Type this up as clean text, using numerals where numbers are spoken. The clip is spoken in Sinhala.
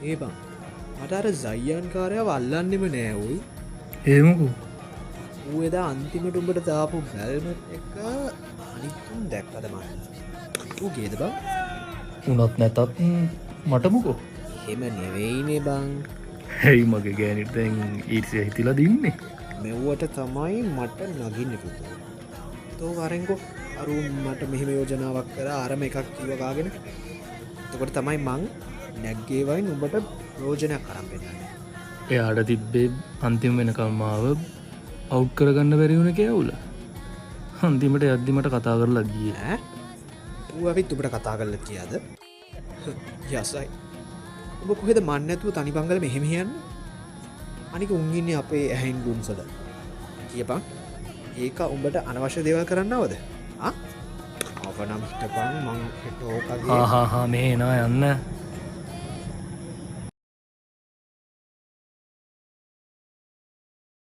ඒ බං මට අර සයියන් කාරයාව අල්ලන්නෙම නෑ උයි. ඒමකු ඌ එදා අන්තිමට උඹට දාපු බැල්මට් එක අනිත්තුන් දැක්කද මන්න. ඌ ගේද බං? උනත් නැතත් මටමකෝ එහෙම නෙවෙයිනේ බං. හැයි මගේ ගෑනිටැන් ඊර්සය හිතිලා දින්නේ. මෙව්වට තමයි මට නගින්න පුතු. තෝ වරෙන්කෝ අරු මට මෙහෙම යෝජනාවක් කර අරම එකක් කිවකාගෙන තකොට තමයි මං නැග්ගේවයින් උඹට රෝජනයක් කරම් පෙන්න්න. එයාට තිබ්බේ අන්තිම වෙනකල්මාව අවු් කරගන්න බැරිවුණ කෑවුල අන්තිමට යද්දිමට කතා කරලා ගිය ඌ අපිත් උබට කතා කරල කියාද යසයි ඔබ කොහෙද මන්න ඇතුව තනි බංගල මෙහෙමයන්න අනික උන්ගින්නේ අපේ ඇහැන් ගුම්සද කියපන් ඒක උඹට අනවශ්‍ය දේවල් කරන්නවද අවනම් හිටපන් මං ටෝකගේ හාහා මේ නා යන්න